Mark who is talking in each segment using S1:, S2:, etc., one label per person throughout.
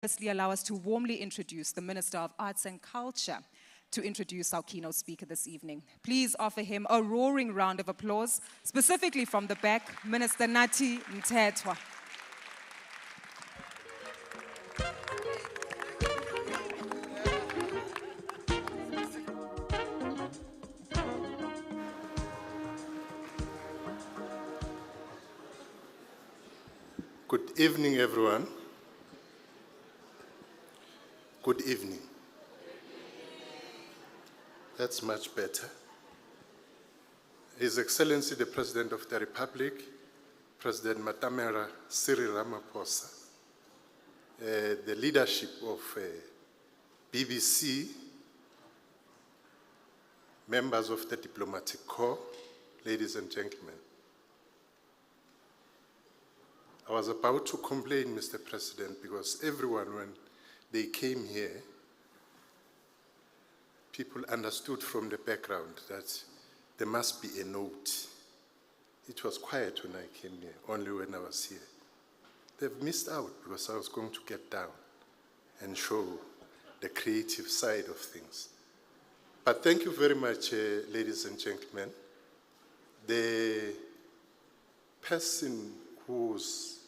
S1: Firstly, allow us to warmly introduce the Minister of Arts and Culture to introduce our keynote speaker this evening. Please offer him a roaring round of applause, specifically from the back, Minister Nathi Mthethwa.
S2: Good evening, everyone. Good evening. That's much better. His Excellency the President of the Republic, President Matamela Cyril Ramaphosa, the leadership of BBC, members of the diplomatic corps, ladies and gentlemen. I was about to complain, Mr. President, because everyone, when they came here, people understood from the background that there must be a note. It was quiet when I came here, only when I was here. They've missed out because I was going to get down and show the creative side of things. But thank you very much, ladies and gentlemen. The person who's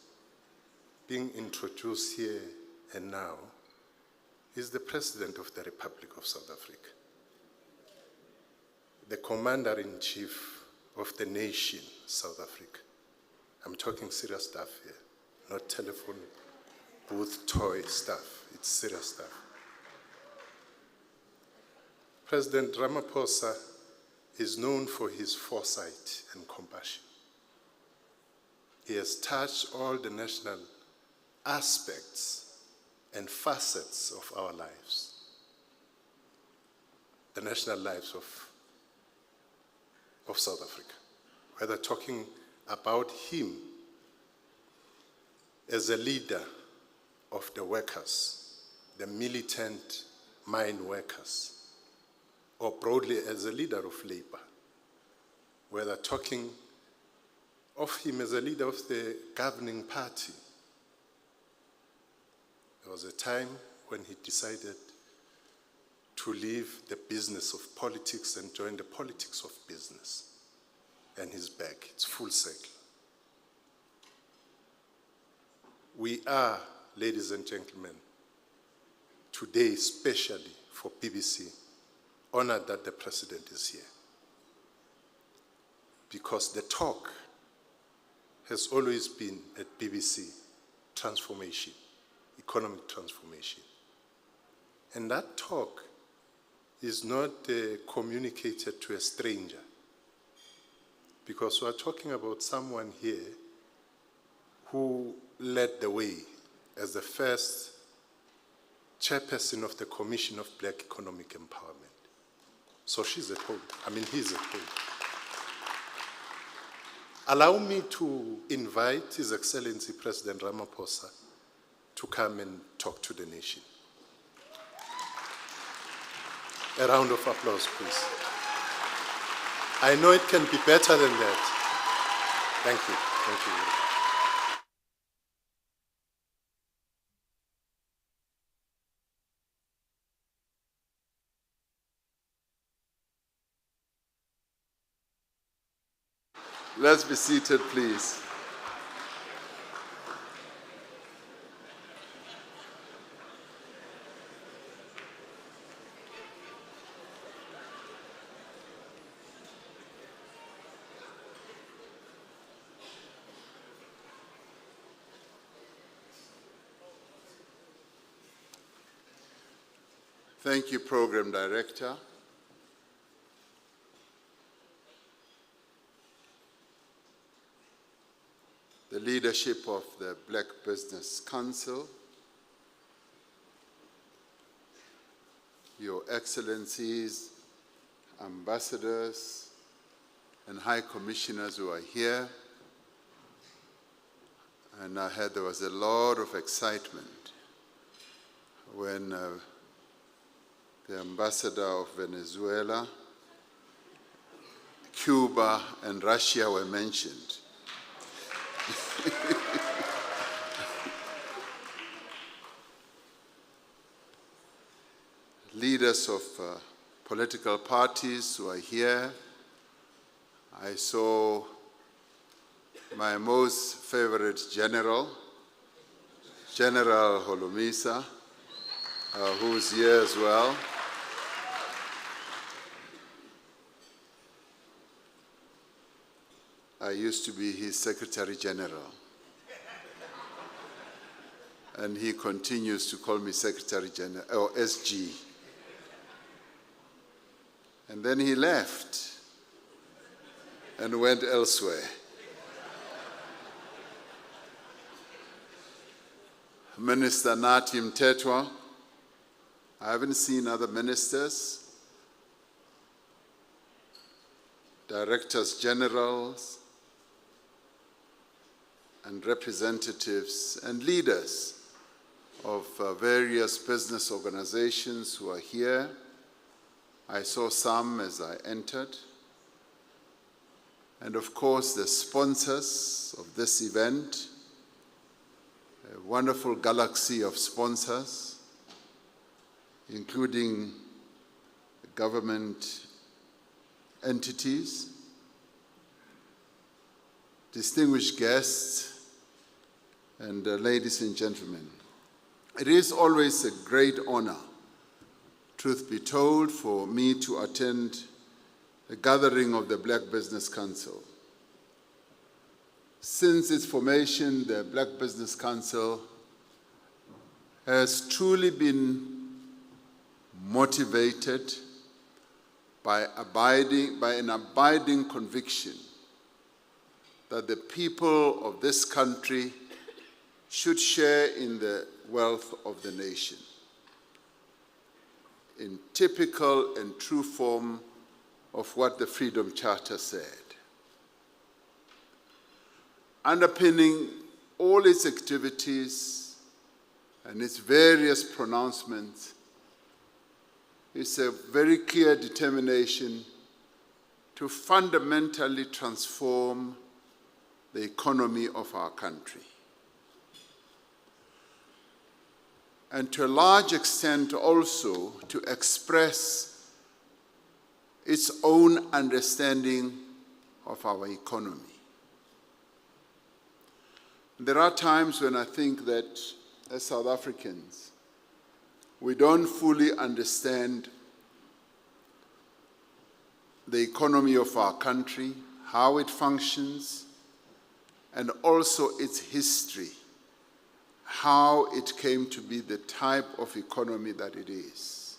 S2: being introduced here and now is the President of the Republic of South Africa, the Commander-in-Chief of the nation, South Africa. I'm talking serious stuff here, not telephone booth toy stuff. It's serious stuff. President Ramaphosa is known for his foresight and compassion. He has touched all the national aspects and facets of our lives, the national lives of South Africa, whether talking about him as a leader of the workers, the militant mine workers, or broadly as a leader of labor, whether talking of him as a leader of the governing party. There was a time when he decided to leave the business of politics and join the politics of business. And he's back. It's full circle. We are, ladies and gentlemen, today, especially for BBC, honored that the President is here. Because the talk has always been at BBC, transformation, economic transformation. And that talk is not communicated to a stranger, because we're talking about someone here who led the way as the first chairperson of the Commission of Black Economic Empowerment. So she's at home. I mean, he's at home. Allow me to invite His Excellency President Ramaphosa to come and talk to the nation. A round of applause, please. I know it can be better than that. Thank you. Thank you very much.
S3: Let's be seated, please. Thank you, Program Director. The leadership of the Black Business Council, Your Excellencies, ambassadors, and high commissioners who are here. And I heard there was a lot of excitement when the ambassador of Venezuela, Cuba, and Russia were mentioned. leaders of political parties who are here. I saw my most favorite general, General Holomisa, who's here as well. I used to be his Secretary General. And he continues to call me Secretary General, or SG. And then he left and went elsewhere. Minister Nathi Mthethwa. I haven't seen other ministers, directors generals, and representatives and leaders of various business organizations who are here. I saw some as I entered. And of course, the sponsors of this event, a wonderful galaxy of sponsors, including government entities, distinguished guests, and ladies and gentlemen. It is always a great honor, truth be told, for me to attend the gathering of the Black Business Council. Since its formation, the Black Business Council has truly been motivated by an abiding conviction that the people of this country should share in the wealth of the nation, in typical and true form of what the Freedom Charter said. Underpinning all its activities and its various pronouncements is a very clear determination to fundamentally transform the economy of our country. And to a large extent also to express its own understanding of our economy. There are times when I think that as South Africans, we don't fully understand the economy of our country, how it functions, and also its history, how it came to be the type of economy that it is.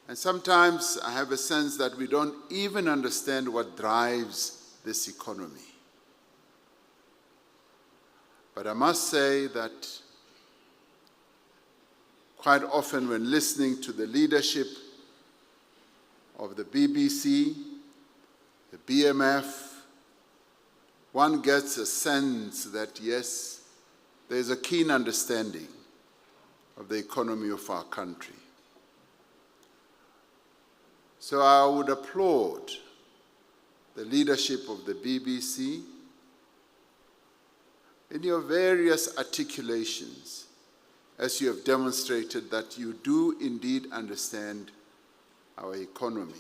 S3: And sometimes I have a sense that we don't even understand what drives this economy. But I must say that quite often when listening to the leadership of the BBC, the BMF, one gets a sense that, yes, there's a keen understanding of the economy of our country. So I would applaud the leadership of the BBC in your various articulations, as you have demonstrated that you do indeed understand our economy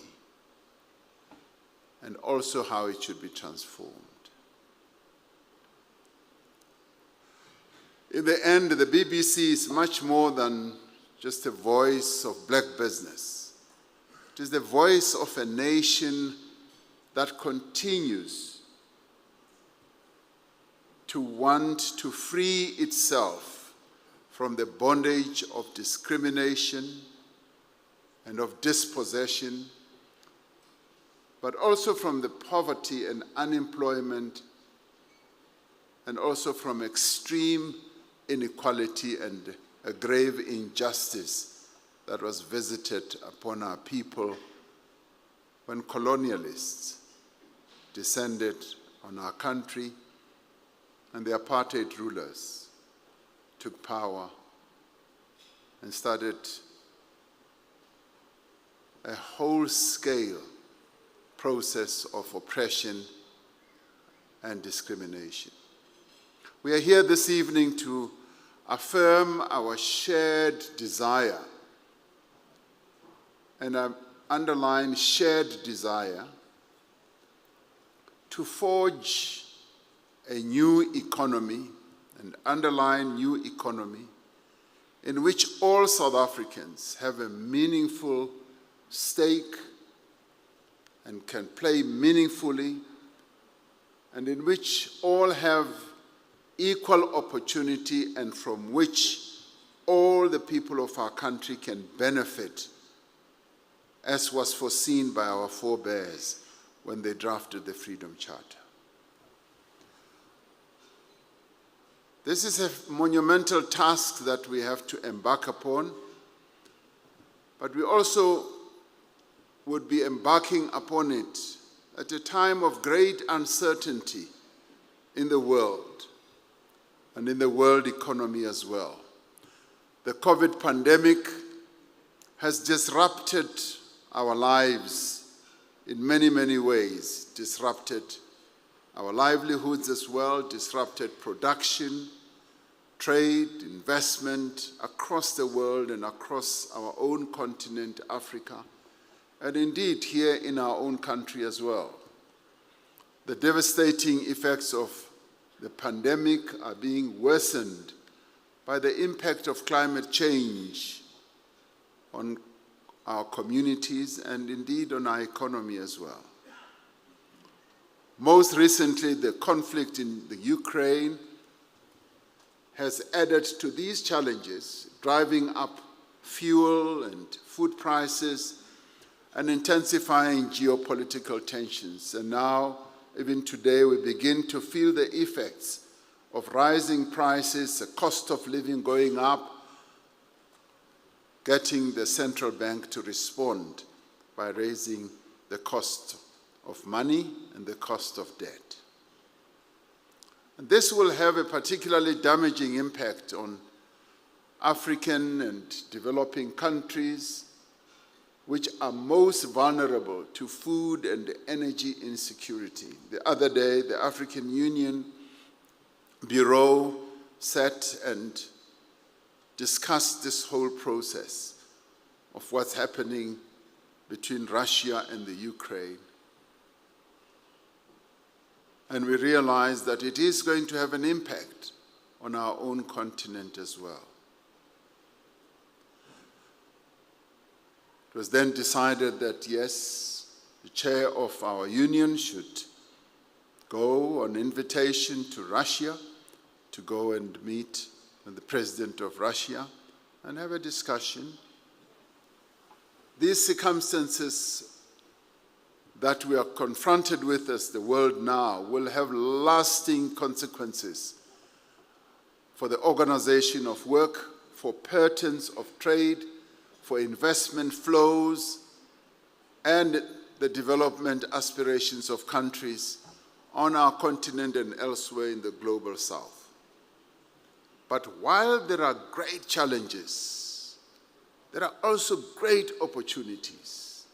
S3: and also how it should be transformed. In the end, the BBC is much more than just a voice of black business. It is the voice of a nation that continues to want to free itself from the bondage of discrimination and of dispossession, but also from the poverty and unemployment, and also from extreme inequality and a grave injustice that was visited upon our people when colonialists descended on our country and the apartheid rulers took power and started a whole-scale process of oppression and discrimination. We are here this evening to affirm our shared desire and underline shared desire to forge a new economy, and underline new economy, in which all South Africans have a meaningful stake and can play meaningfully, and in which all have equal opportunity and from which all the people of our country can benefit, as was foreseen by our forebears when they drafted the Freedom Charter. This is a monumental task that we have to embark upon, but we also would be embarking upon it at a time of great uncertainty in the world and in the world economy as well. The COVID pandemic has disrupted our lives in many, many ways, disrupted our livelihoods as well, disrupted production, trade, investment across the world and across our own continent, Africa, and indeed here in our own country as well. The devastating effects of the pandemic are being worsened by the impact of climate change on our communities and indeed on our economy as well. Most recently, the conflict in the Ukraine has added to these challenges, driving up fuel and food prices and intensifying geopolitical tensions. And now, even today, we begin to feel the effects of rising prices, the cost of living going up, getting the central bank to respond by raising the cost of money and the cost of debt. And this will have a particularly damaging impact on African and developing countries which are most vulnerable to food and energy insecurity. The other day, the African Union Bureau sat and discussed this whole process of what's happening between Russia and the Ukraine. And we realized that it is going to have an impact on our own continent as well. It was then decided that, yes, the chair of our union should go on invitation to Russia to go and meet with the president of Russia and have a discussion. These circumstances that we are confronted with as the world now will have lasting consequences for the organization of work, for patterns of trade, for investment flows, and the development aspirations of countries on our continent and elsewhere in the global south. But while there are great challenges, there are also great opportunities.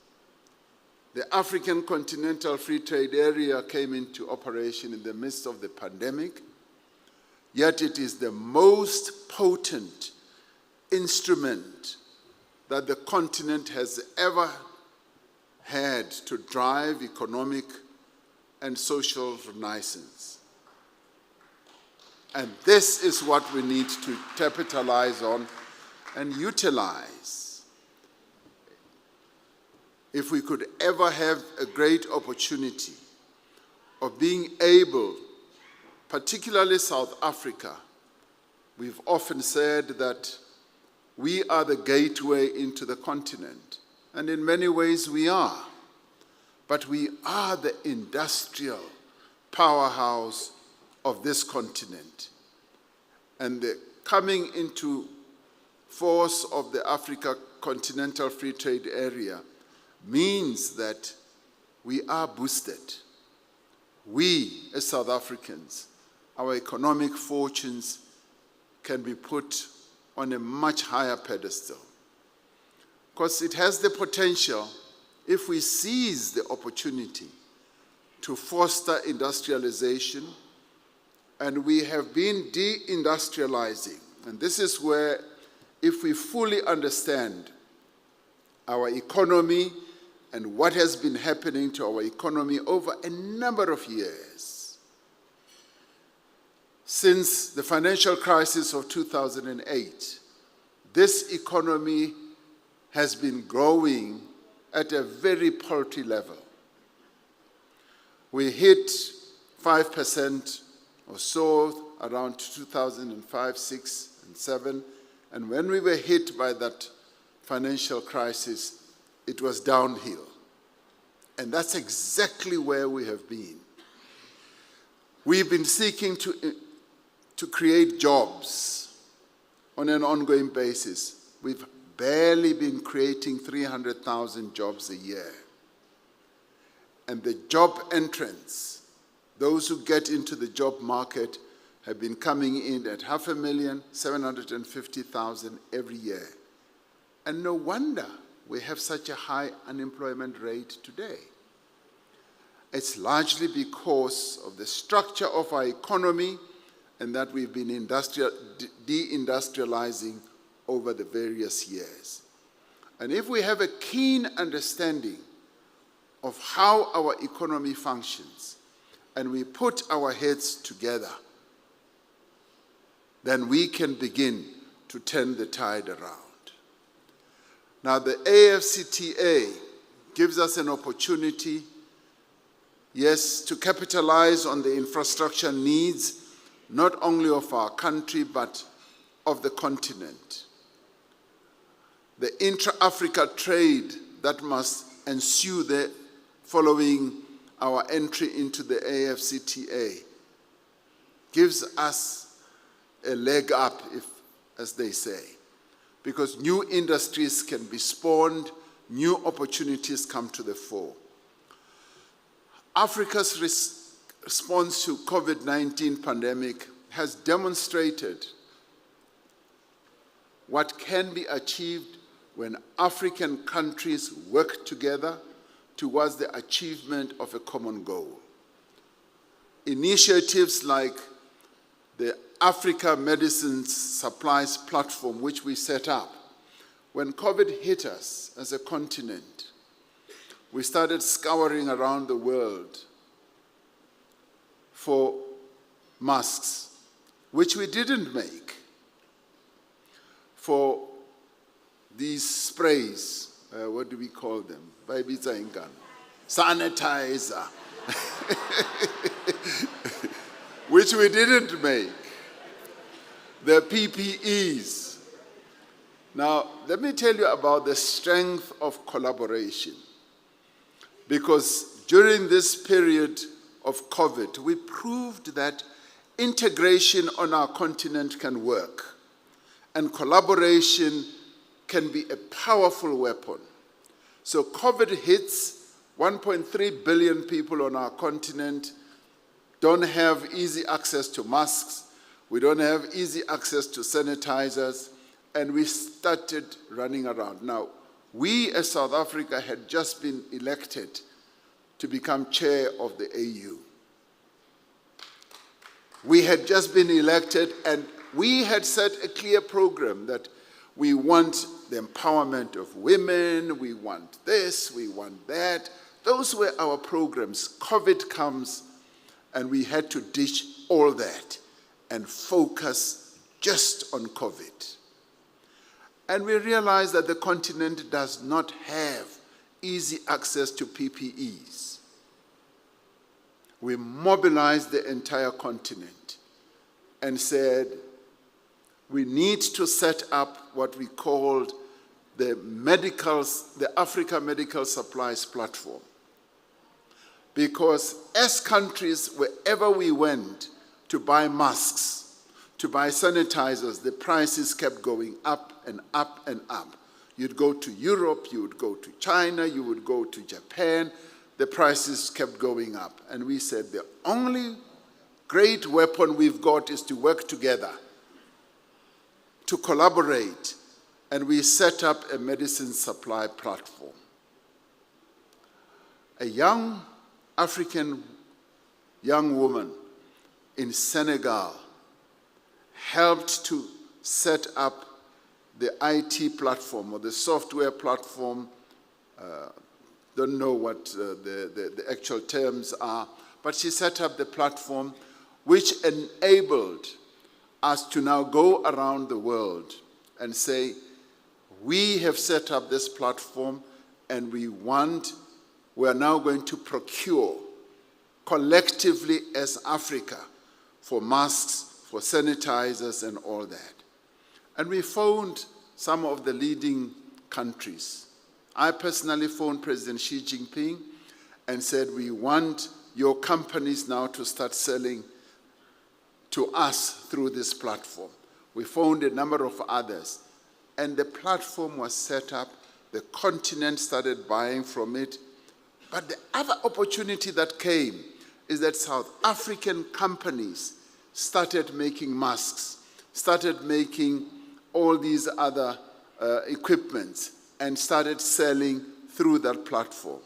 S3: The African Continental Free Trade Area came into operation in the midst of the pandemic, yet it is the most potent instrument that the continent has ever had to drive economic and social renaissance. And this is what we need to capitalize on and utilize. If we could ever have a great opportunity of being able, particularly South Africa, we've often said that we are the gateway into the continent, and in many ways we are. But we are the industrial powerhouse of this continent. And the coming into force of the Africa Continental Free Trade Area means that we are boosted. We, as South Africans, our economic fortunes can be put on a much higher pedestal. Because it has the potential, if we seize the opportunity, to foster industrialization, and we have been deindustrializing. And this is where, if we fully understand our economy and what has been happening to our economy over a number of years. Since the financial crisis of 2008, this economy has been growing at a very paltry level. We hit 5% or so around 2005, 6, and 7, and when we were hit by that financial crisis, it was downhill. And that's exactly where we have been. We've been seeking to create jobs on an ongoing basis. We've barely been creating 300,000 jobs a year. And the job entrants, those who get into the job market, have been coming in at 500,000, 750,000 every year. And no wonder we have such a high unemployment rate today. It's largely because of the structure of our economy and that we've been deindustrializing over the various years. And if we have a keen understanding of how our economy functions and we put our heads together, then we can begin to turn the tide around. Now, the AFCTA gives us an opportunity, yes, to capitalize on the infrastructure needs, not only of our country, but of the continent. The intra-Africa trade that must ensue following our entry into the AFCTA gives us a leg up, as they say, because new industries can be spawned, new opportunities come to the fore. Africa's response to COVID-19 pandemic has demonstrated what can be achieved when African countries work together towards the achievement of a common goal. Initiatives like the Africa Medicines Supplies Platform, which we set up. When COVID hit us as a continent, we started scouring around the world for masks, which we didn't make, for these sprays, what do we call them? Sanitizer, which we didn't make. The PPEs. Now, let me tell you about the strength of collaboration. Because during this period of COVID, we proved that integration on our continent can work, and collaboration can be a powerful weapon. So COVID hits, 1.3 billion people on our continent don't have easy access to masks. We don't have easy access to sanitizers, and we started running around. Now, we as South Africa had just been elected to become chair of the AU. We had just been elected, and we had set a clear program that we want the empowerment of women, we want this, we want that. Those were our programs. COVID comes, and we had to ditch all that and focus just on COVID. And we realized that the continent does not have easy access to PPEs. We mobilized the entire continent and said, we need to set up what we called the Africa Medical Supplies Platform. Because as countries, wherever we went to buy masks, to buy sanitizers, the prices kept going up and up and up. You'd go to Europe, you would go to China, you would go to Japan, the prices kept going up. And we said the only great weapon we've got is to work together, to collaborate, and we set up a medicine supply platform. A young African young woman in Senegal helped to set up the IT platform or the software platform don't know what the actual terms are, but she set up the platform which enabled us to now go around the world and say, we have set up this platform and we are now going to procure collectively as Africa for masks, for sanitizers and all that. And we phoned some of the leading countries. I personally phoned President Xi Jinping and said, we want your companies now to start selling to us through this platform. We phoned a number of others, and the platform was set up. The continent started buying from it. But the other opportunity that came is that South African companies started making masks, started making all these other equipments, and started selling through that platform.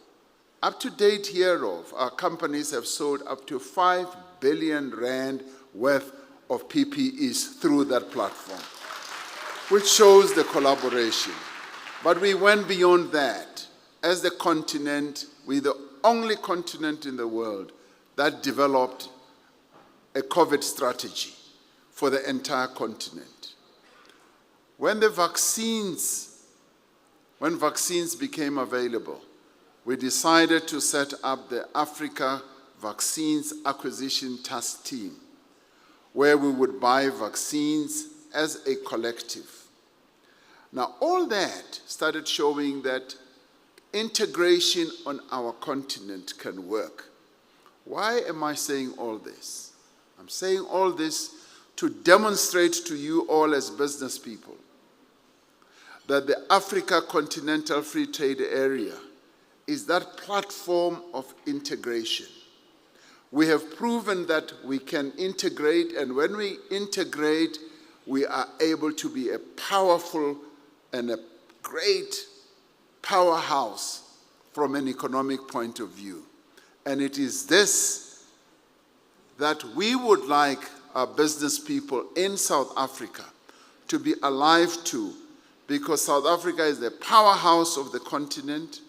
S3: Up to date hereof, our companies have sold up to 5 billion rand worth of PPEs through that platform, which shows the collaboration. But we went beyond that. As the continent, we're the only continent in the world that developed a COVID strategy for the entire continent. When vaccines became available, we decided to set up the Africa Vaccines Acquisition Task Team, where we would buy vaccines as a collective. Now, all that started showing that integration on our continent can work. Why am I saying all this? I'm saying all this to demonstrate to you all as business people that the Africa Continental Free Trade Area is that platform of integration. We have proven that we can integrate, and when we integrate, we are able to be a powerful and a great powerhouse from an economic point of view. And it is this that we would like our business people in South Africa to be alive to, because South Africa is the powerhouse of the continent.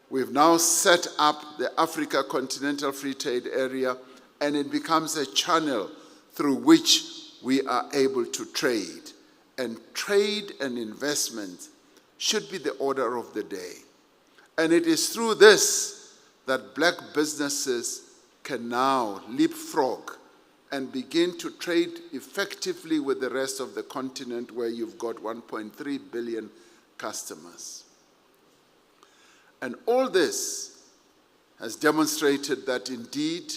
S3: We've now set up the Africa Continental Free Trade Area, and it becomes a channel through which we are able to trade. And trade and investment should be the order of the day. And it is through this that black businesses can now leapfrog and begin to trade effectively with the rest of the continent, where you've got 1.3 billion customers. And all this has demonstrated that indeed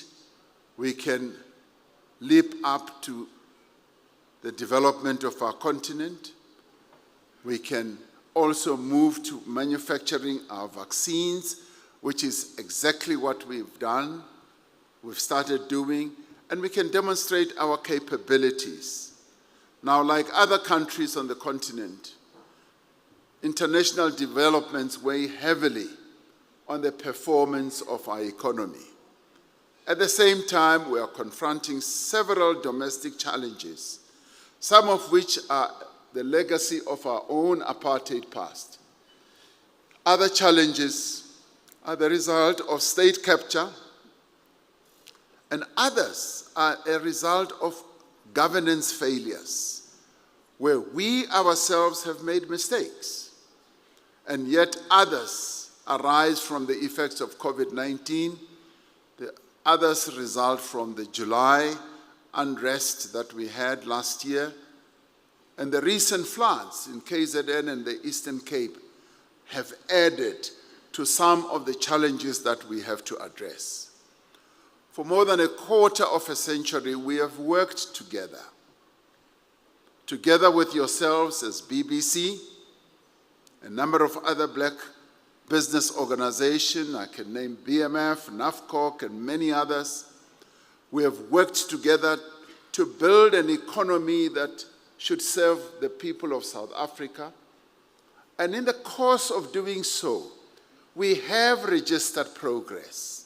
S3: we can leap up to the development of our continent. We can also move to manufacturing our vaccines, which is exactly what we've done, we've started doing, and we can demonstrate our capabilities. Now, like other countries on the continent, international developments weigh heavily on the performance of our economy. At the same time, we are confronting several domestic challenges, some of which are the legacy of our own apartheid past. Other challenges are the result of state capture, and others are a result of governance failures, where we ourselves have made mistakes, and yet others arise from the effects of COVID-19. The others result from the July unrest that we had last year, and the recent floods in KZN and the Eastern Cape have added to some of the challenges that we have to address. For more than a quarter of a century, we have worked together with yourselves as BBC, a number of other black business organizations, I can name BMF, NAFCOC, and many others. We have worked together to build an economy that should serve the people of South Africa. And in the course of doing so, we have registered progress.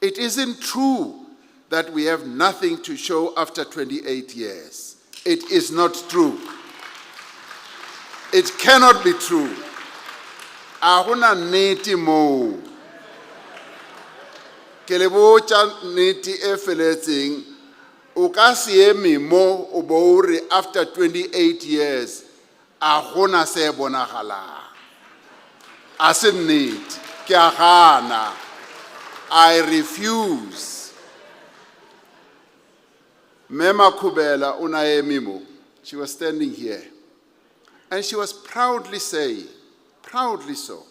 S3: It isn't true that we have nothing to show after 28 years. It is not true. It cannot be true. A gona nnete moo. Ke le botša nnete e feletseng, o ka se eme mo o bo o re after 28 years, a gona se bonagalang. A se nnete, ke a gana. I refuse. Mema Kubela Unaemimo, she was standing here, and she was proudly saying, proudly so,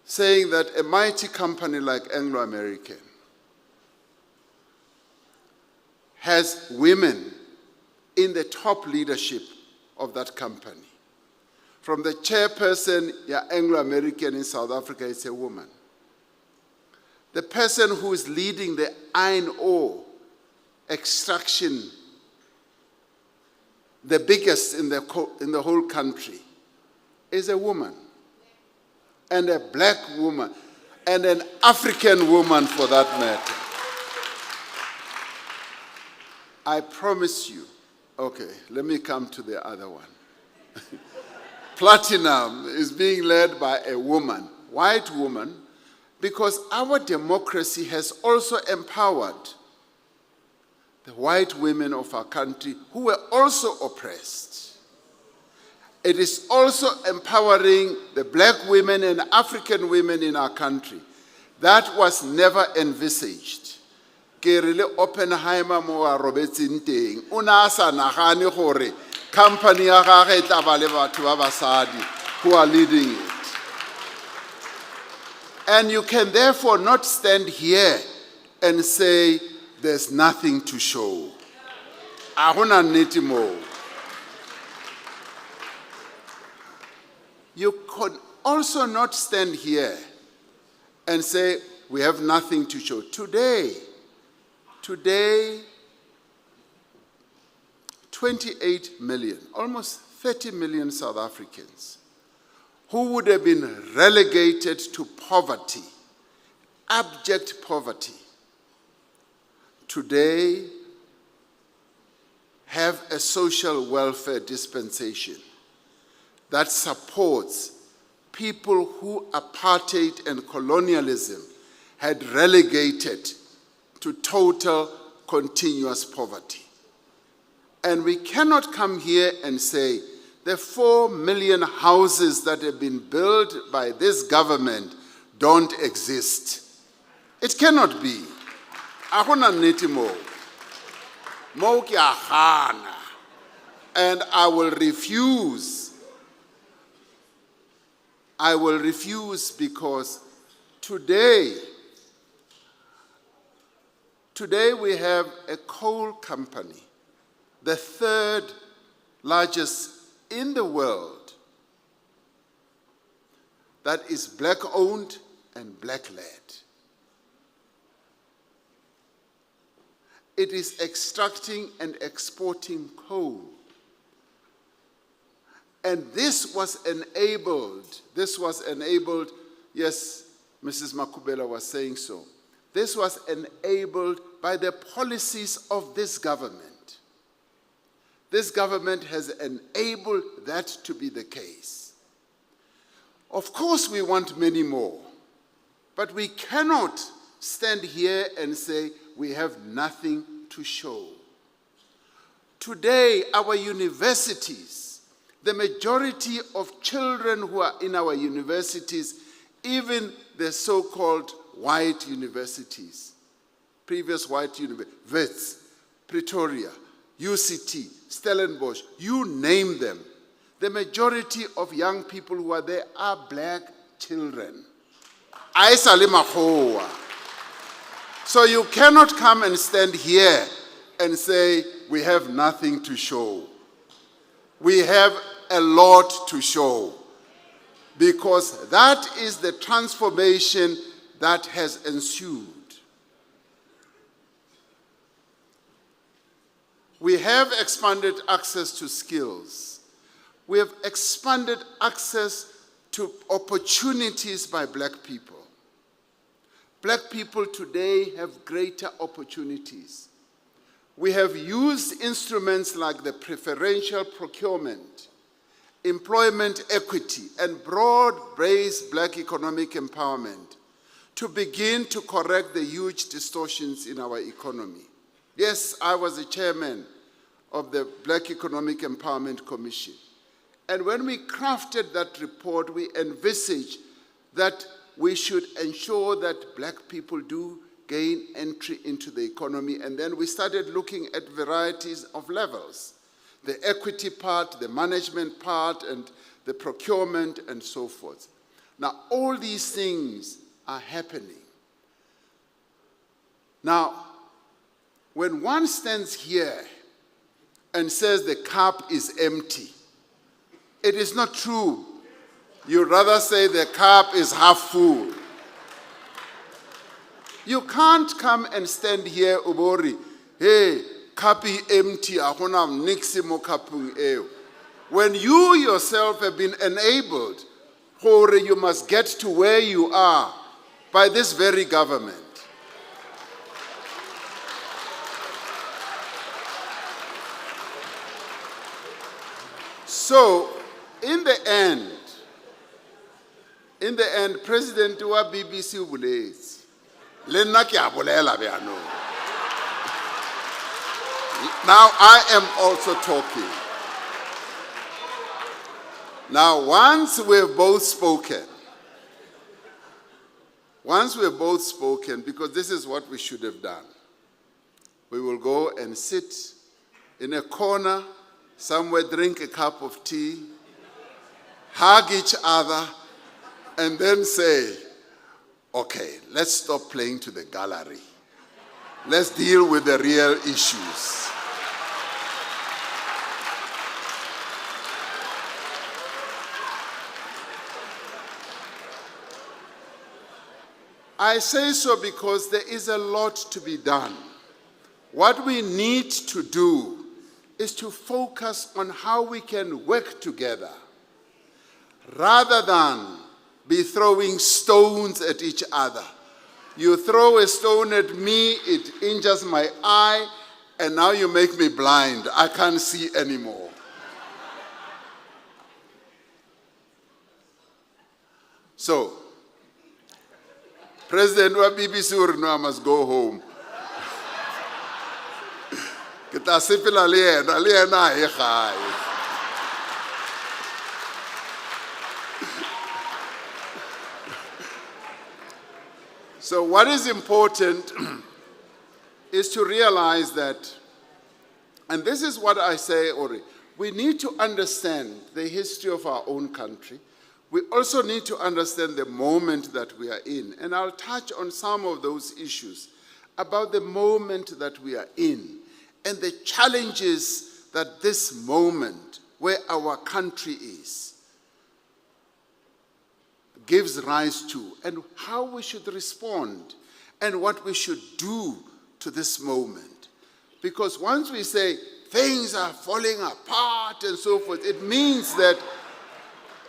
S3: saying that a mighty company like Anglo-American has women in the top leadership of that company. From the chairperson, yeah, Anglo-American in South Africa is a woman. The person who is leading the iron ore extraction, the biggest in the whole country, is a woman. And a black woman, and an African woman for that matter. I promise you, okay, let me come to the other one. Platinum is being led by a woman, white woman, because our democracy has also empowered the white women of our country who were also oppressed. It is also empowering the black women and African women in our country. That was never envisaged. Ke rile Oppenheimer mo a robetseng teng, o na sa nagane gore company ya gagwe e tla ba le batho ba basadi who are leading it. And you can therefore not stand here and say there's nothing to show. A gona nnete moo. You could also not stand here and say we have nothing to show. Today, 28 million, almost 30 million South Africans who would have been relegated to poverty, abject poverty, today have a social welfare dispensation that supports people who apartheid and colonialism had relegated to total continuous poverty. And we cannot come here and say the 4 million houses that have been built by this government don't exist. It cannot be. A gona nnete moo. Mo ke a gana. And I will refuse. I will refuse because today we have a coal company, the third largest in the world, that is black-owned and black-led. It is extracting and exporting coal. And this was enabled, yes, Mrs. Makubela was saying so. This was enabled by the policies of this government. This government has enabled that to be the case. Of course, we want many more, but we cannot stand here and say we have nothing to show. Today, our universities, the majority of children who are in our universities, even the so-called white universities, previous white universities, Wits, Pretoria, UCT, Stellenbosch, you name them. The majority of young people who are there are black children. So you cannot come and stand here and say, we have nothing to show. We have a lot to show, because that is the transformation that has ensued. We have expanded access to skills. We have expanded access to opportunities by black people. Black people today have greater opportunities. We have used instruments like the preferential procurement employment equity, and broad-based black economic empowerment to begin to correct the huge distortions in our economy. Yes, I was the chairman of the Black Economic Empowerment Commission. And when we crafted that report, we envisaged that we should ensure that black people do gain entry into the economy. And then we started looking at varieties of levels, the equity part, the management part, and the procurement, and so forth. Now, all these things are happening. Now, when one stands here and says the cup is empty, it is not true. You rather say the cup is half full. You can't come and stand here, Ubori, hey, kapi empty, ahona nixi mo kapung eo. When you yourself have been enabled, you must get to where you are by this very government. So, in the end, President wa BBC ubulezi. Le nna ke a bolela bjano. Now I am also talking. Now, once we've both spoken, because this is what we should have done, we will go and sit in a corner, somewhere, drink a cup of tea, hug each other, and then say, okay, let's stop playing to the gallery. Let's deal with the real issues. I say so because there is a lot to be done. What we need to do is to focus on how we can work together rather than be throwing stones at each other. You throw a stone at me, it injures my eye, and now you make me blind. I can't see anymore. So, President wa BBC uri no, I must go home. Kita sepela le yena e gae. So what is important is to realize that, and this is what I say, Ori, we need to understand the history of our own country. We also need to understand the moment that we are in. And I'll touch on some of those issues about the moment that we are in and the challenges that this moment where our country is gives rise to, and how we should respond and what we should do to this moment. Because once we say things are falling apart and so forth, it means that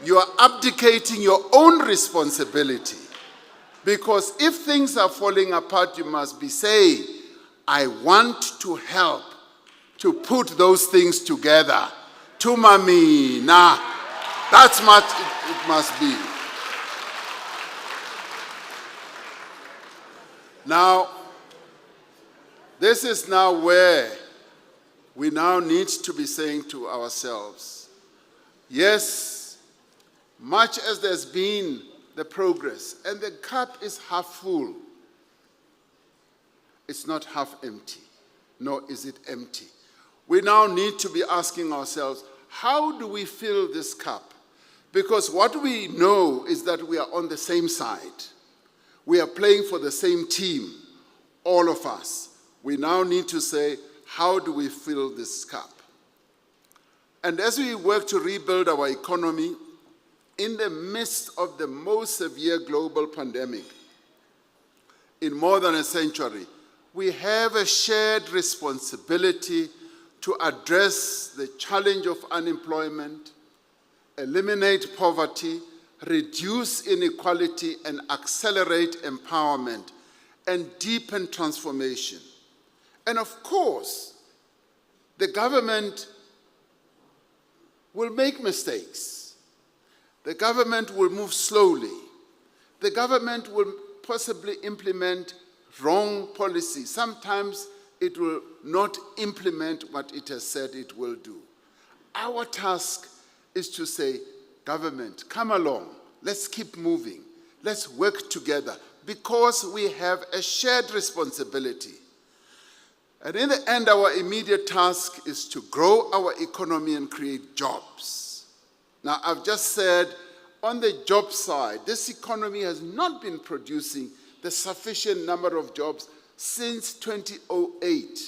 S3: you are abdicating your own responsibility. Because if things are falling apart, you must be saying, I want to help to put those things together. Tumami, nah, that's what it must be. Now, this is now where we now need to be saying to ourselves, yes, much as there's been the progress, and the cup is half full, it's not half empty, nor is it empty. We now need to be asking ourselves, how do we fill this cup? Because what we know is that we are on the same side. We are playing for the same team, all of us. We now need to say, how do we fill this cup? And as we work to rebuild our economy, in the midst of the most severe global pandemic in more than a century, we have a shared responsibility to address the challenge of unemployment, eliminate poverty, reduce inequality, and accelerate empowerment and deepen transformation. And of course, the government will make mistakes. The government will move slowly. The government will possibly implement wrong policy. Sometimes it will not implement what it has said it will do. Our task is to say, government, come along. Let's keep moving. Let's work together because we have a shared responsibility. And in the end, our immediate task is to grow our economy and create jobs. Now, I've just said, on the job side, this economy has not been producing the sufficient number of jobs since 2008.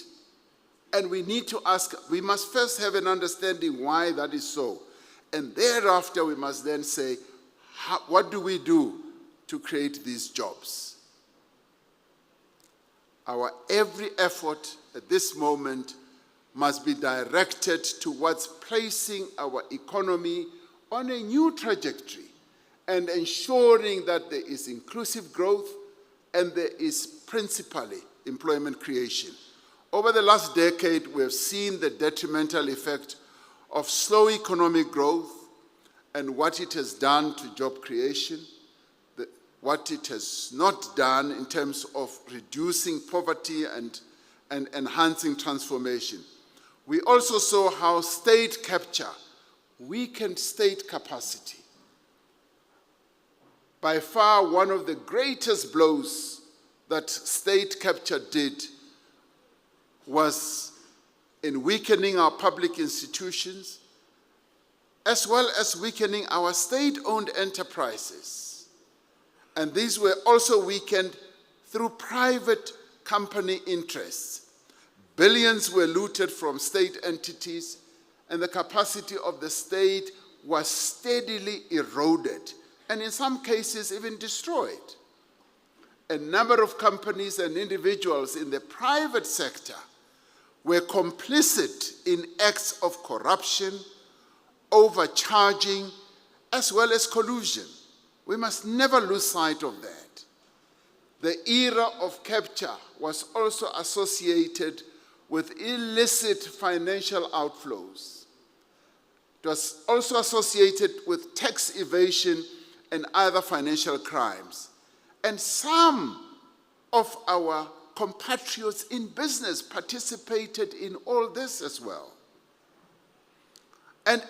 S3: And we need to ask, we must first have an understanding why that is so. And thereafter, we must then say, what do we do to create these jobs? Our every effort at this moment must be directed towards placing our economy on a new trajectory and ensuring that there is inclusive growth and there is principally employment creation. Over the last decade, we have seen the detrimental effect of slow economic growth and what it has done to job creation, what it has not done in terms of reducing poverty and enhancing transformation. We also saw how state capture weakened state capacity. By far, one of the greatest blows that state capture did was in weakening our public institutions, as well as weakening our state-owned enterprises. And these were also weakened through private company interests. Billions were looted from state entities, and the capacity of the state was steadily eroded, and in some cases even destroyed. A number of companies and individuals in the private sector were complicit in acts of corruption, overcharging, as well as collusion. We must never lose sight of that. The era of capture was also associated with illicit financial outflows. It was also associated with tax evasion and other financial crimes. And some of our compatriots in business participated in all this as well. And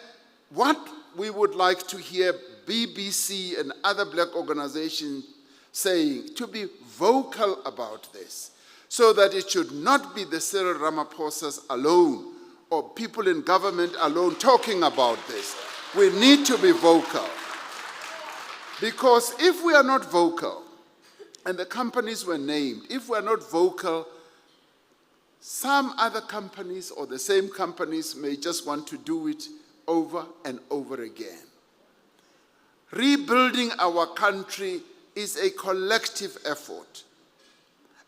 S3: what we would like to hear BBC and other black organizations saying, to be vocal about this, so that it should not be the Cyril Ramaphosa's alone or people in government alone talking about this. We need to be vocal. Because if we are not vocal, and the companies were named, if we are not vocal, some other companies or the same companies may just want to do it over and over again. Rebuilding our country is a collective effort.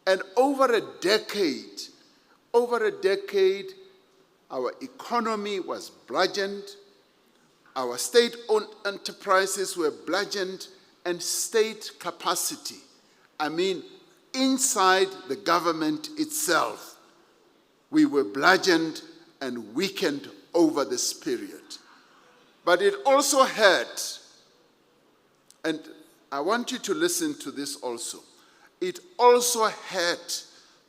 S3: And over a decade, our economy was bludgeoned, our state-owned enterprises were bludgeoned, and state capacity, inside the government itself, we were bludgeoned and weakened over this period. But it also had, and I want you to listen to this also, it also had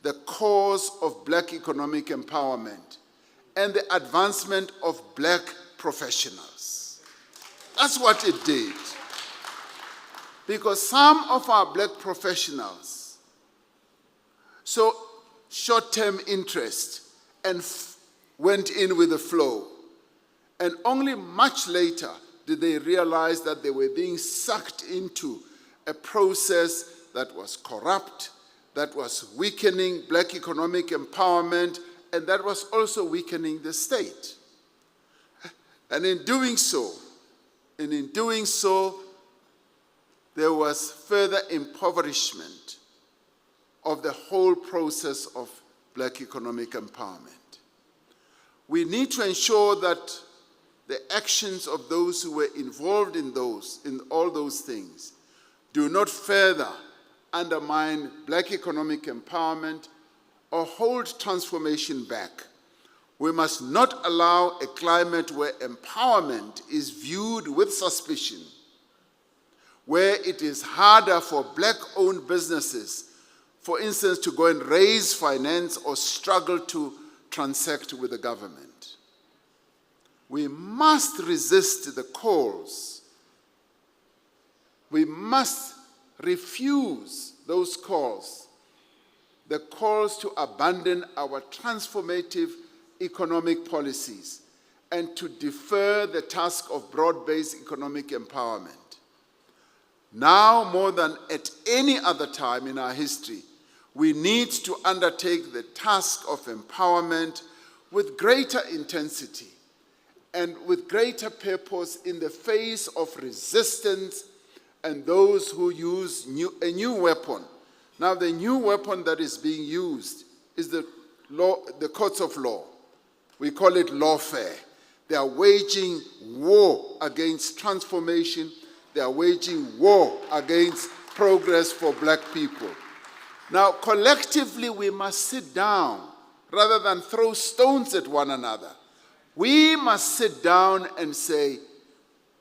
S3: the cause of black economic empowerment and the advancement of black professionals. That's what it did. Because some of our black professionals saw short-term interest and went in with the flow. And only much later did they realize that they were being sucked into a process that was corrupt, that was weakening black economic empowerment, and that was also weakening the state. And in doing so, there was further impoverishment of the whole process of black economic empowerment. We need to ensure that the actions of those who were involved in all those things, do not further undermine black economic empowerment or hold transformation back. We must not allow a climate where empowerment is viewed with suspicion, where it is harder for black-owned businesses, for instance, to go and raise finance or struggle to transact with the government. We must resist the calls. We must refuse those calls, the calls to abandon our transformative economic policies and to defer the task of broad-based economic empowerment. Now, more than at any other time in our history, we need to undertake the task of empowerment with greater intensity and with greater purpose in the face of resistance and those who use a new weapon. Now, the new weapon that is being used is the courts of law. We call it lawfare. They are waging war against transformation. They are waging war against progress for black people. Now, collectively, we must sit down rather than throw stones at one another. We must sit down and say,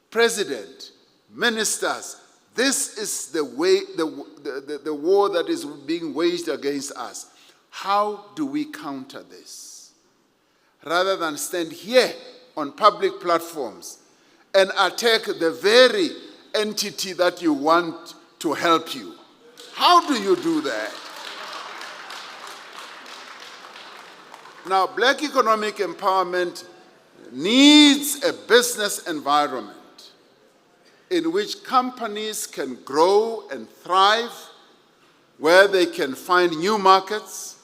S3: President, ministers, this is the way, the war that is being waged against us. How do we counter this? Rather than stand here on public platforms and attack the very entity that you want to help you. How do you do that? Now, black economic empowerment needs a business environment in which companies can grow and thrive, where they can find new markets,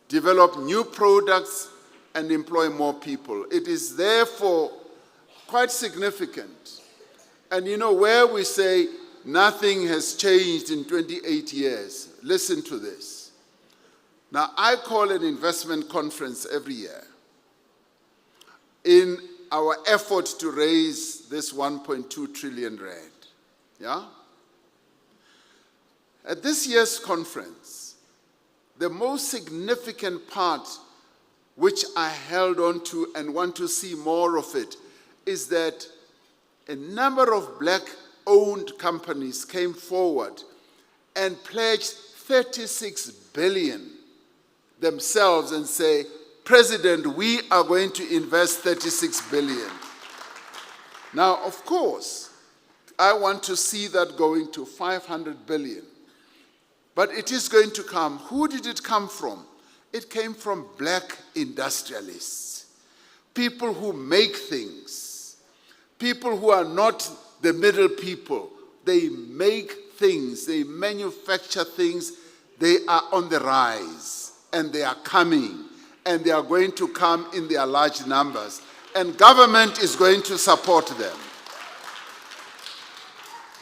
S3: develop new products, and employ more people. It is therefore quite significant. And you know, where we say nothing has changed in 28 years, listen to this. Now, I call an investment conference every year in our effort to raise this 1.2 trillion rand. Yeah? At this year's conference, the most significant part which I held on to and want to see more of it is that a number of black-owned companies came forward and pledged 36 billion themselves and say, President, we are going to invest 36 billion. Now, of course, I want to see that going to 500 billion. But it is going to come. Who did it come from? It came from black industrialists, people who make things, people who are not the middle people. They make things, they manufacture things, they are on the rise, and they are coming, and they are going to come in their large numbers, and government is going to support them.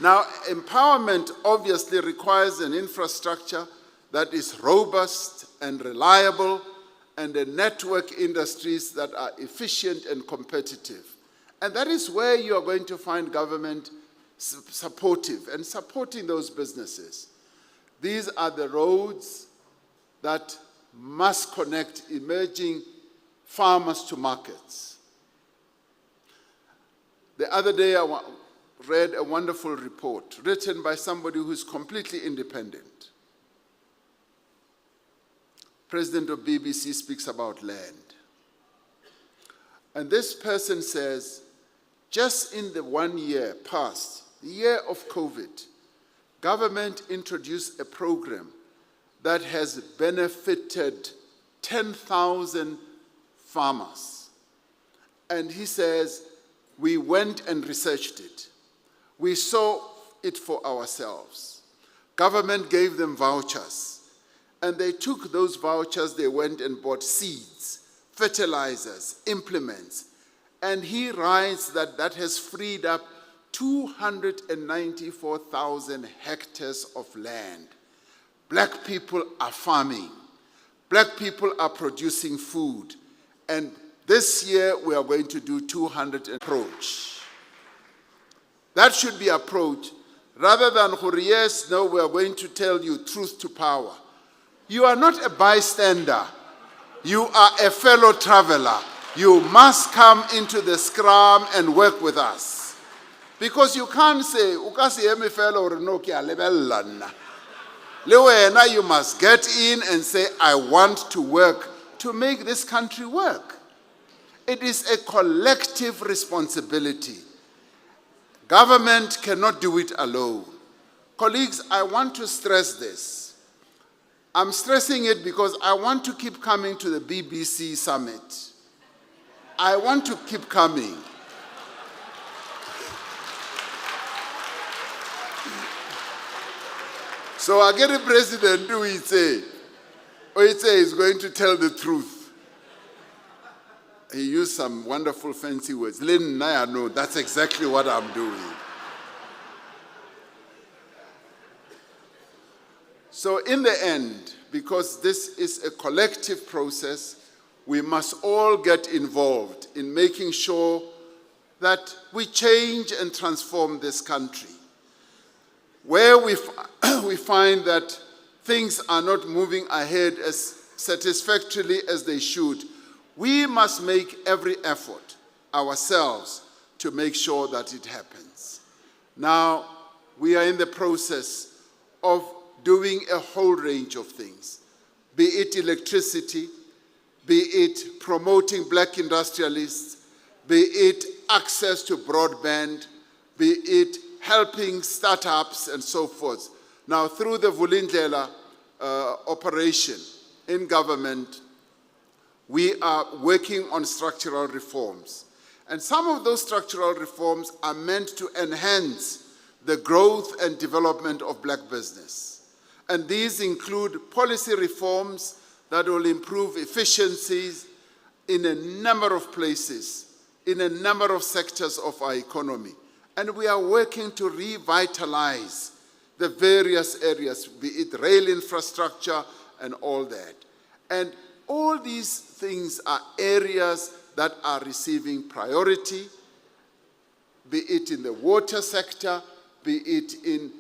S3: Now, empowerment obviously requires an infrastructure that is robust and reliable, and a network industries that are efficient and competitive. And that is where you are going to find government supportive and supporting those businesses. These are the roads that must connect emerging farmers to markets. The other day I read a wonderful report written by somebody who is completely independent. President of BBC speaks about land. And this person says, just in the 1 year past, the year of COVID, government introduced a program that has benefited 10,000 farmers. And he says, we went and researched it. We saw it for ourselves. Government gave them vouchers. And they took those vouchers, they went and bought seeds, fertilizers, implements. And he writes that that has freed up 294,000 hectares of land. Black people are farming. Black people are producing food. And this year we are going to do 200 approach. That should be approached rather than, yes, no, we are going to tell you truth to power. You are not a bystander. You are a fellow traveler. You must come into the scrum and work with us. Because you can't say, you must get in and say, I want to work to make this country work. It is a collective responsibility. Government cannot do it alone. Colleagues, I want to stress this. I'm stressing it because I want to keep coming to the BBC summit. I want to keep coming. So I get a president who will say, is going to tell the truth. He used some wonderful fancy words. No, that's exactly what I'm doing. So in the end, because this is a collective process, we must all get involved in making sure that we change and transform this country. Where we find that things are not moving ahead as satisfactorily as they should, we must make every effort ourselves to make sure that it happens. Now, we are in the process of doing a whole range of things, be it electricity, be it promoting black industrialists, be it access to broadband, be it helping startups and so forth. Now, through the Vulindlela operation in government, we are working on structural reforms. And some of those structural reforms are meant to enhance the growth and development of black business. And these include policy reforms that will improve efficiencies in a number of places, in a number of sectors of our economy. And we are working to revitalize the various areas, be it rail infrastructure and all that. And all these things are areas that are receiving priority, be it in the water sector, be it in